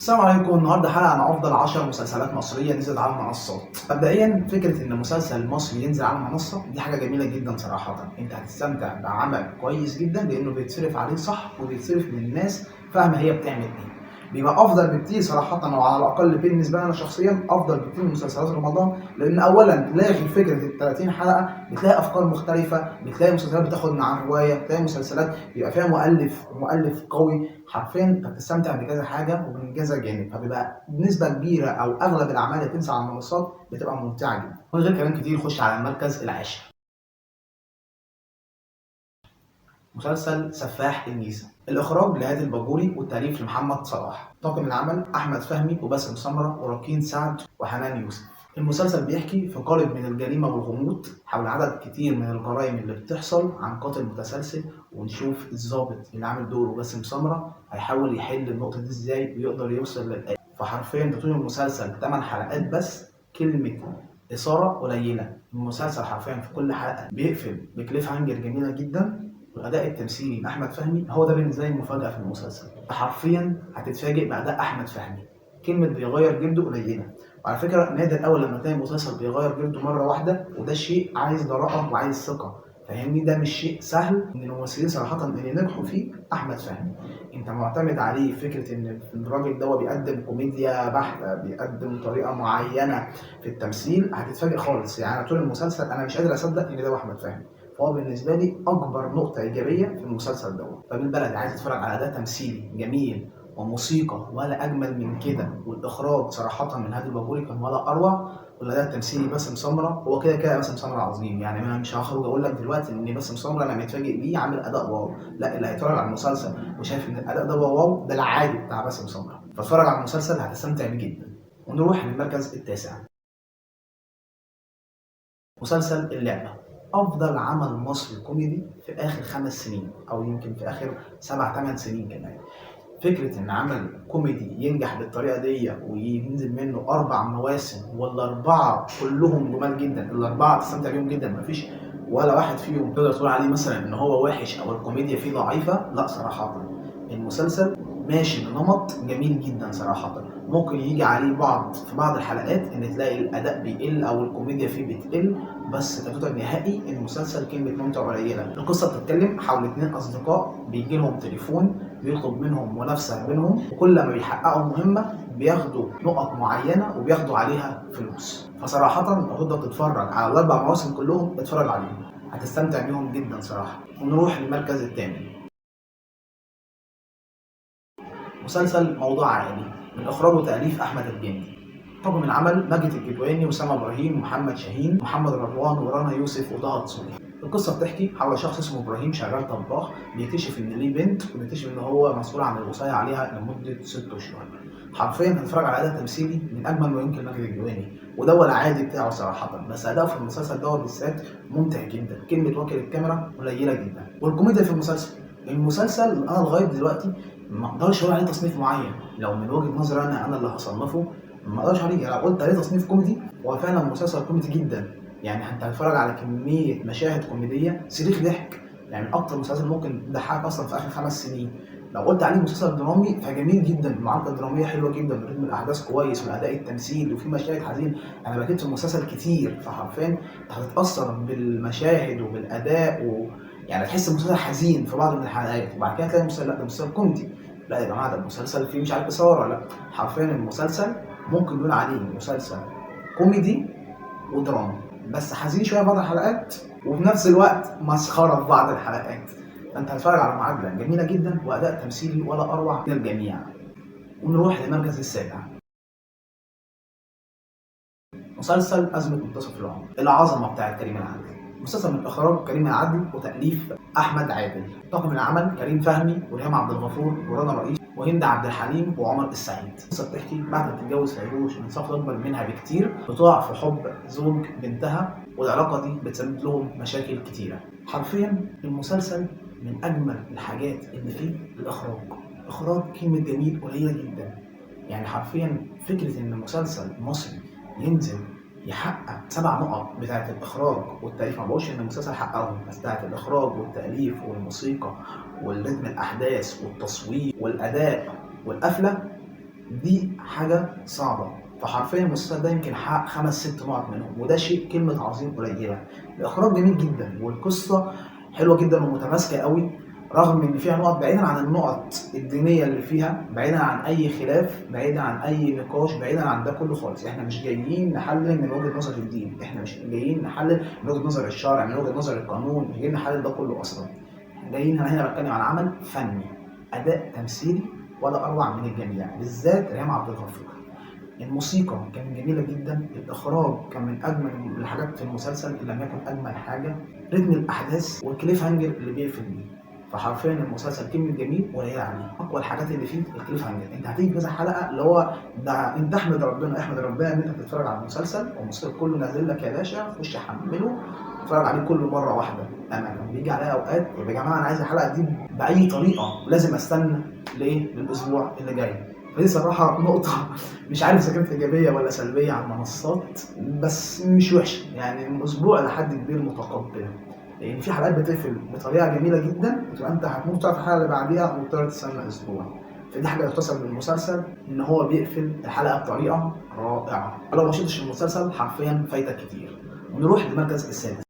السلام عليكم. النهارده حلقه عن افضل 10 مسلسلات مصريه نزلت على المنصات. مبدئيا فكره ان مسلسل مصري ينزل على المنصه دي حاجه جميله جدا صراحه. انت هتستمتع بعمل كويس جدا لانه بيتصرف عليه صح وبيتصرف من الناس فاهمه هي بتعمل ايه. بيبقى افضل بكتير صراحه، او على الاقل بالنسبه لي انا شخصيا افضل بكتير من مسلسلات رمضان، لان اولا لاغي فكره ال 30 حلقه، بتلاقي افكار مختلفه، بتلاقي مسلسلات بتاخد مع الروايه، بتلاقي مسلسلات بيبقى فيها مؤلف قوي. حرفيا انت بتستمتع بكذا حاجه ومن كذا جانب، فبيبقى بنسبه كبيره او اغلب الاعمال اللي بتنزل على المنصات بتبقى ممتعه جدا. من غير كلام كتير خش على المركز العاشر، مسلسل سفاح الجيزة. الإخراج لهادي الباجوري والتأليف لمحمد صلاح. طاقم العمل أحمد فهمي وباسم سمرة وركين سعد وحنان يوسف. المسلسل بيحكي في قالب من الجريمة والغموض حول عدد كتير من الجرائم اللي بتحصل عن قاتل متسلسل، ونشوف الضابط اللي عامل دوره باسم سمرة هيحاول يحل النقطة دي ازاي ويقدر يوصل للآخر. فحرفيا ده طول المسلسل 8 حلقات بس، كلمة إثارة قليلة. المسلسل حرفيا في كل حلقة بيقفل بكليف هانجر جميلة جدا. والاداء التمثيلي لاحمد فهمي هو ده بالنسبه لي المفاجاه في المسلسل. حرفيا هتتفاجئ باداء احمد فهمي. كلمه بيغير جلده قليله، وعلى فكره نادر اول لما تلاقي مسلسل بيغير جلده مره واحده، وده شيء عايز جراءه وعايز ثقه. فاهمني؟ ده مش شيء سهل. ان الممثلين صراحه اللي نجحوا فيه احمد فهمي، انت معتمد عليه فكره ان الراجل ده بيقدم كوميديا بحته، بيقدم طريقه معينه في التمثيل. هتتفاجئ خالص. يعني طول المسلسل انا مش قادر اصدق ان ده احمد فهمي. فهو بالنسبه لي اكبر نقطه ايجابيه في المسلسل دوت. فبالبلد عايز تتفرج على اداء تمثيلي جميل وموسيقى ولا اجمل من كده، والاخراج صراحه من هادي الباجوري كان ولا اروع، والاداء التمثيلي باسم سمره. هو كده كده باسم سمره عظيم، يعني انا مش هخرج اقول لك دلوقتي ان باسم سمره انا متفاجئ بيه عامل اداء واو. لا، اللي هيتفرج على المسلسل وشايف ان الاداء ده واو ده العادي بتاع باسم سمره، فاتفرج على المسلسل هتستمتع بيه جدا. ونروح للمركز التاسع، مسلسل اللعبة. أفضل عمل مصري كوميدي في آخر 5 سنين، أو يمكن في آخر 7 8 سنين كمان. فكرة إن عمل كوميدي ينجح بالطريقة دي وينزل منه 4 مواسم، والأربعة كلهم جمال جدا، الأربعة تستمتع بيهم جدا، مفيش ولا واحد فيهم تقدر تقول عليه مثلا إن هو وحش أو الكوميديا فيه ضعيفة. لا صراحة المسلسل ماشي بنمط جميل جدا صراحة. ممكن يجي عليه في بعض الحلقات ان تلاقي الاداء بيقل او الكوميديا فيه بتقل، بس كتوتال نهائي المسلسل كلمة ممتع قليلة. القصة بتتكلم حول 2 اصدقاء بيجي لهم تليفون بيطلب منهم منافسة بينهم، وكل ما بيحققوا مهمة بياخدوا نقط معينة وبياخدوا عليها فلوس. فصراحة لو تقدر تتفرج على ال4 مواسم كلهم اتفرج عليهم، هتستمتع بيهم جدا صراحة. ونروح للمركز الثامن، مسلسل موضوع عائلي من اخراج وتاليف احمد الجندي. طاقم العمل ماجد الكدواني وسام ابراهيم ومحمد شاهين ومحمد رضوان ورنا يوسف وطه دسوقي. القصه بتحكي حول شخص اسمه ابراهيم شغال طباخ، بيكتشف ان ليه بنت، وبيكتشف ان هو مسؤول عن الوصايه عليها لمده 6 اشهر. حرفيا هنتفرج على اداء تمثيلي من اجمل ما يمكن ماجد الكدواني، وده هو العادي بتاعه صراحه، بس اداؤه في المسلسل دوت بالذات ممتع جدا. كلمه واكل الكاميرا قليله جدا. والكوميديا في المسلسل انا لغايه دلوقتي ما اقدرش اقول عليه تصنيف معين. لو من وجهه نظري انا اللي هصنفه، ما اقدرش عليه. يعني لو قلت عليه تصنيف كوميدي، هو فعلا مسلسل كوميدي جدا. يعني انت هتتفرج على كميه مشاهد كوميديه صريخ ضحك، يعني اكتر مسلسل ممكن يضحك اصلا في اخر 5 سنين. لو قلت عليه مسلسل درامي فجميل جدا، المعالجه الدراميه حلوه جدا، رتم الاحداث كويس، والاداء التمثيل وفي مشاهد حزين. انا بكيت في المسلسل كتير، فحرفيا انت هتتاثر بالمشاهد وبالاداء يعني تحس المسلسل حزين في بعض من الحلقات، وبعد كده تلاقي المسلسل لا ده مسلسل كوميدي. لا يا جماعه ده المسلسل فيه مش عارف اثاره. لا، حرفيا المسلسل ممكن نقول عليه مسلسل كوميدي ودراما، بس حزين شويه في بعض الحلقات، وفي نفس الوقت مسخره في بعض الحلقات. فانت هتتفرج على معادله جميله جدا واداء تمثيلي ولا اروع من الجميع. ونروح للمركز السابع، مسلسل أزمة منتصف العمر. العظمة بتاعت كريم العدل. مسلسل من إخراج كريم العدل وتأليف أحمد عادل. طاقم العمل كريم فهمي وريهام عبد الغفور ورنا رئيس وهند عبد الحليم وعمر السعيد. القصة بتحكي بعد ما تتجوز فيروز من شخص أكبر منها بكتير، بتقع في حب زوج بنتها، والعلاقة دي بتسبب لهم مشاكل كتيرة. حرفيا المسلسل من أجمل الحاجات اللي فيه الإخراج. إخراج كلمة جميل قليلة جدا. يعني حرفيا فكرة إن مسلسل مصري ينزل يحقق 7 نقط بتاعة الإخراج والتأليف، ما بقولش إن المسلسل حققهم، بس بتاعة الإخراج والتأليف والموسيقى والريتم الأحداث والتصوير والأداء والقفلة، دي حاجه صعبه. فحرفيا المسلسل ده يمكن حقق 5 6 نقط منهم، وده شيء كلمه عظيم قليله. الاخراج جميل جدا والقصه حلوه جدا ومتماسكه قوي، رغم ان فيها نقط بعيدا عن النقط الدينيه اللي فيها، بعيدا عن اي خلاف، بعيدا عن اي نقاش، بعيدا عن ده كله خالص. احنا مش جايين نحلل من وجهه نظر الدين، احنا مش جايين نحلل من وجهه نظر الشرع، من وجهه نظر القانون، مش جايين نحلل ده كله اصلا. جايين هنا بتكلم عن عمل فني، اداء تمثيلي ولا اروع من الجميع، بالذات ريهام عبد الغفور. الموسيقى كانت جميله جدا، الاخراج كان من اجمل الحاجات في المسلسل ان لم يكن اجمل حاجه، رتم الاحداث والكليف هانجر اللي بيقفل بيه. فحرفيا المسلسل كلمه جميل قليله عليه. اقوى الحاجات اللي فيه الكليف هانجر، انت هتيجي كذا حلقه اللي هو ده، انت احمد ربنا احمد ربنا ان انت بتتفرج على المسلسل والمسلسل كله نازل لك يا باشا، خش حمله اتفرج عليه كله مره واحده. انا كان بيجي عليا اوقات يا جماعه انا عايز الحلقه دي باي طريقه، لازم استنى ليه للاسبوع اللي جاي. فدي صراحه نقطه مش عارف اذا كانت ايجابيه ولا سلبيه على المنصات، بس مش وحشه يعني، الاسبوع لحد كبير متقبل، لان في حلقات بتقفل بطريقه جميله جدا وتبقى انت هتموت تعرف الحلقه اللي بعديها ومضطر تستنى اسبوع. فدي حاجه يحتسب للمسلسل ان هو بيقفل الحلقه بطريقه رائعه. لو ما شفتش المسلسل حرفيا فايتك كتير. ونروح للمركز السادس،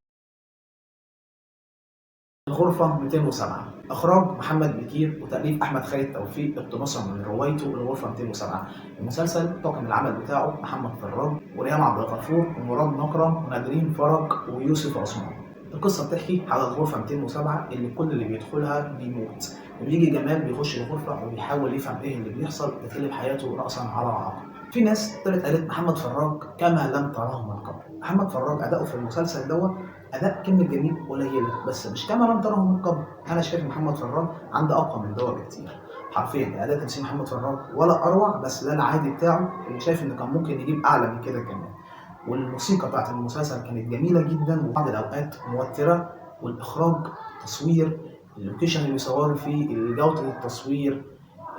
الغرفة 207، إخراج محمد بكير وتأليف أحمد خالد توفيق اقتباسا من روايته الغرفة 207. المسلسل طاقم العمل بتاعه محمد فراج وريهام عبد الغفور ومراد مكرم ونادرين فرج ويوسف عثمان. القصة بتحكي على الغرفة 207 اللي كل اللي بيدخلها بيموت، وبيجي جمال بيخش الغرفة وبيحاول يفهم إيه اللي بيحصل، بتقلب حياته رأسا على عقب. في ناس طلعت قالت محمد فراج كما لم تراه من قبل. محمد فراج أداؤه في المسلسل دوت اداء كلمه جميل قليله، بس مش كما لم تره من قبل. انا شايف محمد فراج عنده اقوى من ده بكتير. حرفيا اداء تمثيل محمد فراج ولا اروع، بس ده العادي بتاعه، اللي شايف ان كان ممكن يجيب اعلى من كده كمان. والموسيقى بتاعت المسلسل كانت جميله جدا وبعض الاوقات موتره، والاخراج، تصوير، اللوكيشن اللي بيصوروا فيه، جوده التصوير،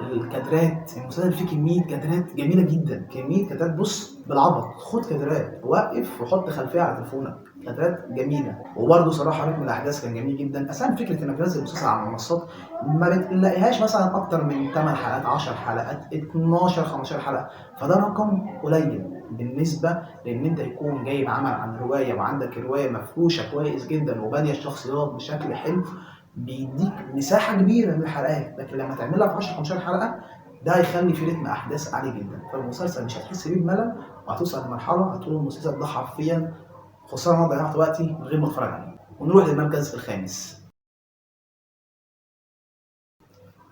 الكادرات. المسلسل فيه كميه كادرات جميله جدا، كميه كادرات بص بالعبط، خد كادرات وقف وحط خلفيه على تليفونك، كادرات جميله. وبرده صراحه رتم الاحداث كان جميل جدا. اساسا فكره انك تنزل مسلسل على المنصات ما بتلاقيهاش مثلا اكتر من 8 حلقات 10 حلقات 12 15 حلقه، فده رقم قليل بالنسبه لان انت يكون جايب عمل عن روايه وعندك روايه مفروشه كويس جدا وبانيه الشخصيات بشكل حلو، بيديك مساحه كبيره من الحلقات. لكن لما تعملها في 10 15 حلقه ده هيخلي في رتم احداث عالي جدا، فالمسلسل مش هتحس بيه بملل، وهتوصل لمرحله هتقول المسلسل ده حرفيا خساره انا ضيعت وقتي من غير ما اتفرج عليه. ونروح للمركز الخامس،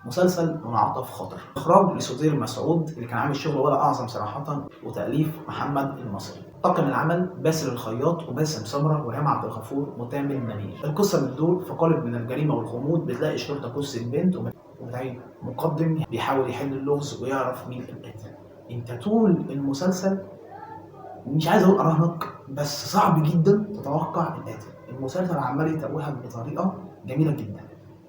مسلسل منعطف خطر، اخراج لسدير مسعود اللي كان عامل شغل ولا اعظم صراحه، وتاليف محمد المصري. طاقم العمل باسل الخياط وباسم سمره وريهام عبد الغفور وتامر منير. القصه بتدور في قالب من الجريمه والغموض، بتلاقي الشرطه جثه بنت وبتلاقي مقدم بيحاول يحل اللغز ويعرف مين القاتل. انت طول المسلسل مش عايز اقول اراهنك، بس صعب جدا تتوقع القاتل. المسلسل عمال يتوهك بطريقه جميله جدا.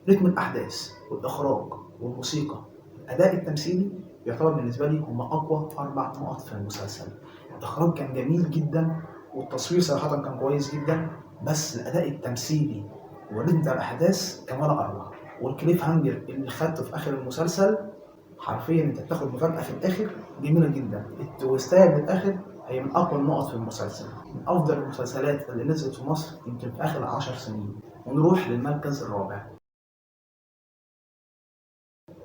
رتم الاحداث والاخراج والموسيقى، الاداء التمثيلي يعتبر بالنسبه لي هم اقوى 4 نقط في المسلسل. الاخراج كان جميل جدا والتصوير صراحه كان كويس جدا، بس الاداء التمثيلي ورتم الاحداث كان ولا اروع. والكليف هانجر اللي خدته في اخر المسلسل، حرفيا انت بتاخد مفاجاه في الاخر جميله جدا. التويستايه من الاخر هي من اقوى النقط في المسلسل، من افضل المسلسلات اللي نزلت في مصر يمكن في اخر 10 سنين. ونروح للمركز الرابع،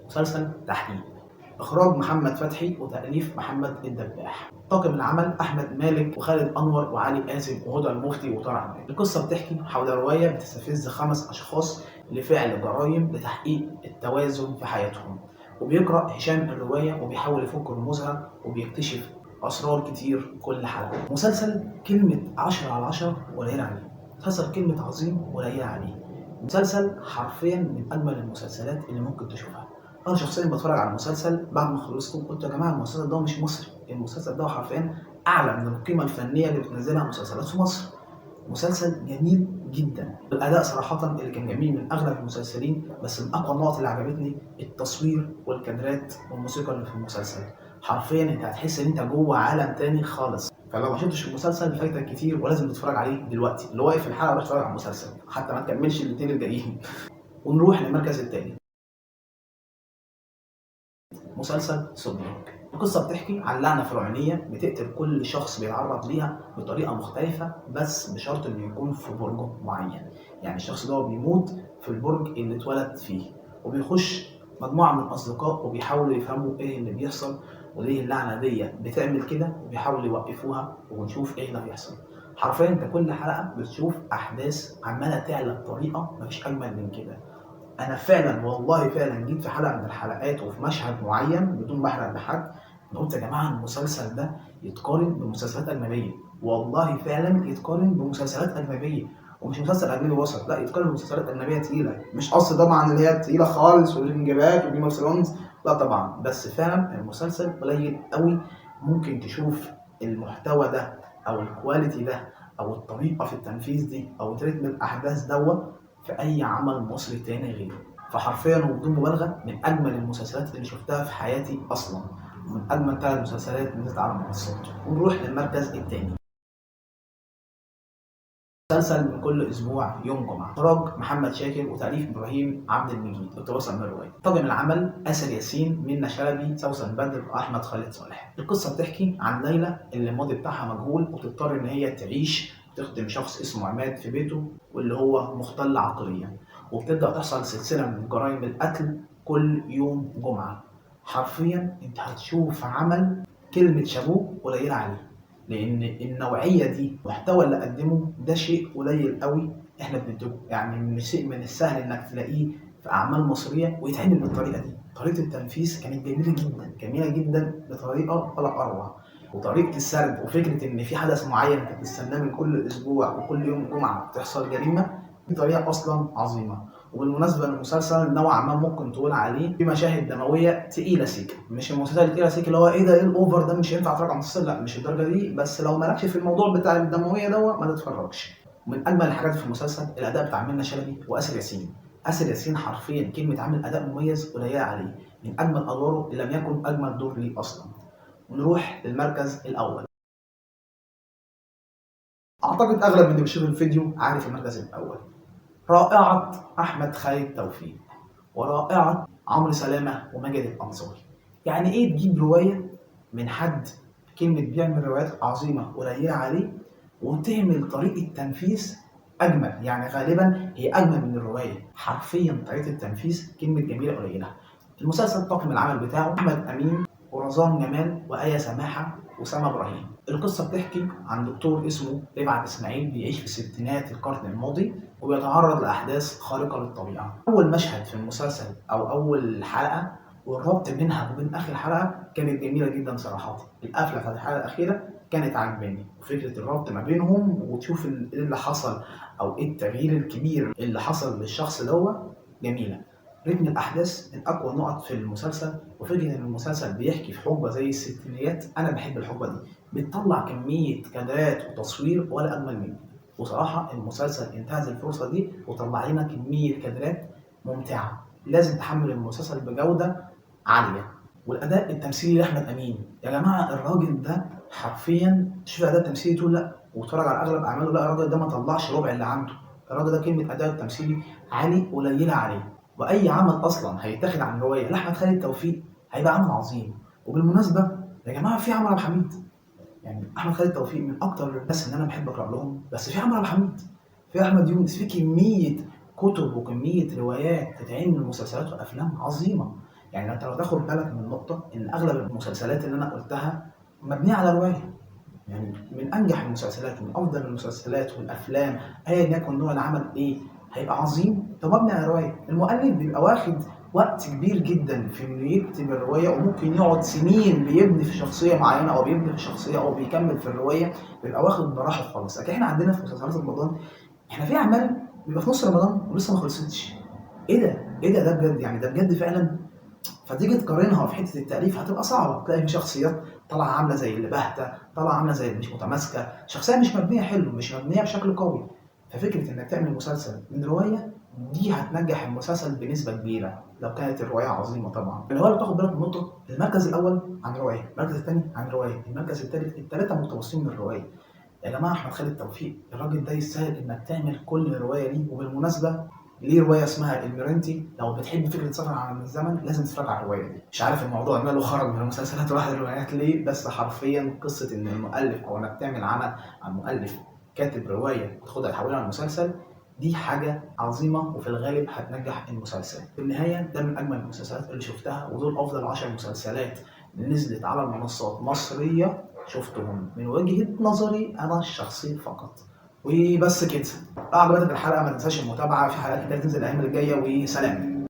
مسلسل تحقيق، اخراج محمد فتحي وتاليف محمد الدباح. طاقم العمل احمد مالك وخالد انور وعلي قاسم وهدى المفتي وطارق عبد. القصه بتحكي حول روايه بتستفز 5 اشخاص لفعل جرائم لتحقيق التوازن في حياتهم، وبيقرا هشام الروايه وبيحاول يفك رموزها وبيكتشف اسرار كتير كل حلقه. مسلسل كلمه 10 على 10 قليله عليه، مسلسل كلمه عظيم قليله عليه. مسلسل حرفيا من اجمل المسلسلات اللي ممكن تشوفها. انا شخصيا بتفرج على المسلسل بعد ما خلصته قلت يا جماعه المسلسل ده مش مصري، المسلسل ده حرفيا اعلى من القيمه الفنيه اللي بتنزلها مسلسلات في مصر. مسلسل جميل جدا. الاداء صراحه اللي كان جميل من اغلب المسلسلين، بس من اقوى النقط اللي عجبتني التصوير والكادرات والموسيقى اللي في المسلسل. حرفيا انت هتحس ان انت جوه عالم تاني خالص. فلو ما شفتش المسلسل فايتك كتير ولازم تتفرج عليه دلوقتي، اللي واقف الحلقه روح اتفرج على المسلسل حتى ما تكملش الاثنين الجايين. ونروح للمركز الثاني، مسلسل صديق، القصة بتحكي عن لعنة فرعونية بتقتل كل شخص بيتعرض ليها بطريقة مختلفة، بس بشرط إنه يكون في برج معين. يعني الشخص ده بيموت في البرج اللي اتولد فيه، وبيخش مجموعة من الأصدقاء وبيحاولوا يفهموا إيه اللي بيحصل وليه اللعنة دي بتعمل كده، وبيحاولوا يوقفوها ونشوف إيه اللي هيحصل. حرفيا أنت كل حلقة بتشوف أحداث عمالة تعلى بطريقة مفيش أجمل من كده. انا فعلا والله فعلا جيت في حلقه من الحلقات وفي مشهد معين بدون ما احرق لحد، انا قلت يا جماعه المسلسل ده يتقارن بمسلسلات اجنبيه، والله فعلا يتقارن بمسلسلات اجنبيه، ومش مسلسل اجنبي وسط، لا يتقارن بمسلسلات اجنبيه تقيله. مش قصدي طبعا اللي هي تقيله خالص وبريكنج باد وجيم اوف ثرونز، لا طبعا، بس فعلا المسلسل قليل قوي ممكن تشوف المحتوى ده او الكواليتي ده او الطريقه في التنفيذ دي او رتم الاحداث دوت في اي عمل مصري تاني غيره. فحرفيا وبدون مبالغه من اجمل المسلسلات اللي شفتها في حياتي اصلا، ومن اجمل 3 مسلسلات نزلت على المنصات. ونروح للمركز الثاني، مسلسل من كل اسبوع يوم جمعه، اخراج محمد شاكر وتاليف ابراهيم عبد المجيد، اقتباسا من الروايه. طاقم العمل آسر ياسين، منى شلبي، سوسن بدر، واحمد خالد صالح. القصه بتحكي عن ليلى اللي الماضي بتاعها مجهول، وتضطر ان هي تعيش تخدم شخص اسمه عماد في بيته واللي هو مختل عقليا، وبتبدا تحصل سلسله من جرائم القتل كل يوم جمعه. حرفيا انت هتشوف عمل كلمه شابوه قليله عليه، لان النوعيه دي المحتوى اللي قدمه ده شيء قليل قوي احنا بننتجه. يعني من شيء من السهل انك تلاقيه في اعمال مصريه ويتعمل بالطريقه دي. طريقه التنفيذ كانت جميله جدا، جميله جدا بطريقه ولا اروع. وطريقه السرد وفكره ان في حدث معين انت بتستناه من كل اسبوع وكل يوم جمعه تحصل جريمه، دي طريقه اصلا عظيمه. وبالمناسبه المسلسل نوعا ما ممكن تقول عليه في مشاهد دمويه تقيله سيكه، مش المسلسل التقيله سيكه اللي هو ايه ده ايه الاوفر ده مش هينفع اتفرج على المسلسل، لا مش الدرجه دي، بس لو مالكش في الموضوع بتاع الدمويه دوت ما تتفرجش. ومن اجمل الحاجات في المسلسل الاداء بتاع منى شلبي واسر ياسين. اسر ياسين حرفيا كلمه عامل اداء مميز قليله عليه، من اجمل ادواره ان لم يكن اجمل دور ليه اصلا. ونروح للمركز الاول. اعتقد اغلب من اللي بيشوف الفيديو عارف المركز الاول، رائعة أحمد خالد توفيق ورائعة عمرو سلامة وماجد الأنصاري. يعني إيه تجيب رواية من حد كلمة بيعمل روايات عظيمة قليلة عليه وتعمل طريقة تنفيذ أجمل؟ يعني غالبا هي أجمل من الرواية، حرفيا طريقة التنفيذ كلمة جميلة قليلة. المسلسل طاقم العمل بتاعه أحمد أمين ورزان جمال وآية سماحة وسامة إبراهيم. القصة بتحكي عن دكتور اسمه رفعت إسماعيل بيعيش في ستينات القرن الماضي وبيتعرض لأحداث خارقة للطبيعة. أول مشهد في المسلسل أو أول حلقة والربط بينها وبين آخر حلقة كانت جميلة جدا صراحة. القفلة بتاعت الحلقة الأخيرة كانت عجباني، وفكرة الربط ما بينهم وتشوف إيه اللي حصل أو إيه التغيير الكبير اللي حصل للشخص دوت جميلة. رتم الأحداث من أقوى النقط في المسلسل، وفكرة إن المسلسل بيحكي في حقبة زي الستينيات، أنا بحب الحقبة دي، بتطلع كمية كادرات وتصوير ولا أجمل منه. وصراحة المسلسل انتهز الفرصة دي وطلع لنا كمية كادرات ممتعة. لازم تحمل المسلسل بجودة عالية. والأداء التمثيلي لأحمد أمين، يا جماعة الراجل ده حرفيا شوف الأداء التمثيلي تقول لأ، واتفرج على أغلب أعماله لا الراجل ده ما طلعش ربع اللي عنده. الراجل ده كلمة أداء التمثيلي عالي قليلة عليه. وأي عمل أصلا هيتاخد عن رواية لأحمد خالد توفيق هيبقى عمل عظيم. وبالمناسبة يا جماعة في عمرو عبد الحميد، يعني احمد خالد توفيق من اكتر الناس اللي انا بحب اقرا لهم، بس في عمرو عبد الحميد، في احمد يونس، في كميه كتب وكميه روايات تتعمل مسلسلات وافلام عظيمه. يعني انت لو تاخد بالك من النقطه ان اغلب المسلسلات اللي انا قلتها مبنيه على روايه، يعني من انجح المسلسلات ومن افضل المسلسلات والافلام ايا يكن نوع العمل ايه هيبقى عظيم ده مبني على روايه. المؤلف بيبقى واخد وقت كبير جدا في انه يكتب الروايه، وممكن يقعد سنين بيبني في شخصيه معينه او بيبني في شخصيه او بيكمل في الروايه، بيبقى واخد براحه خالص. لكن احنا عندنا في مسلسلات رمضان احنا في اعمال بيبقى في نص رمضان ولسه ما خلصتش. ايه ده؟ ايه ده بجد، يعني ده بجد فعلا. فتيجي تقارنها في حته التاليف هتبقى صعبه، تلاقي في شخصيات طالعه عامله زي اللي باهته، طالعه عامله زي اللي مش متماسكه، شخصيه مش مبنيه حلو، مش مبنيه بشكل قوي. ففكره انك تعمل مسلسل من روايه دي هتنجح المسلسل بنسبه كبيره لو كانت الروايه عظيمه. طبعا اللي هو لو تاخد بالك من نقطه، المركز الاول عن روايه، المركز الثاني عن روايه، المركز الثالث، الثلاثه مقتبسين من الروايه. يا جماعه احمد خالد توفيق الراجل ده يستاهل انك تعمل كل روايه ليه. وبالمناسبه ليه روايه اسمها الميرنتي. لو بتحب فكره سفر عن الزمن لازم تتفرج على الروايه دي. مش عارف الموضوع ماله خرج من المسلسلات وراح الروايات ليه، بس حرفيا قصه ان المؤلف او انك تعمل عمل عن مؤلف كاتب روايه وتاخدها تحولها لمسلسل، دي حاجه عظيمه وفي الغالب هتنجح المسلسل. في النهايه ده من اجمل المسلسلات اللي شفتها، ودول افضل 10 مسلسلات نزلت على المنصات مصريه شفتهم من وجهه نظري انا الشخصي فقط. وبس كده. لو عجبتك الحلقه ما تنساش المتابعه، في حلقات كتير تنزل الايام اللي جايه، وسلام.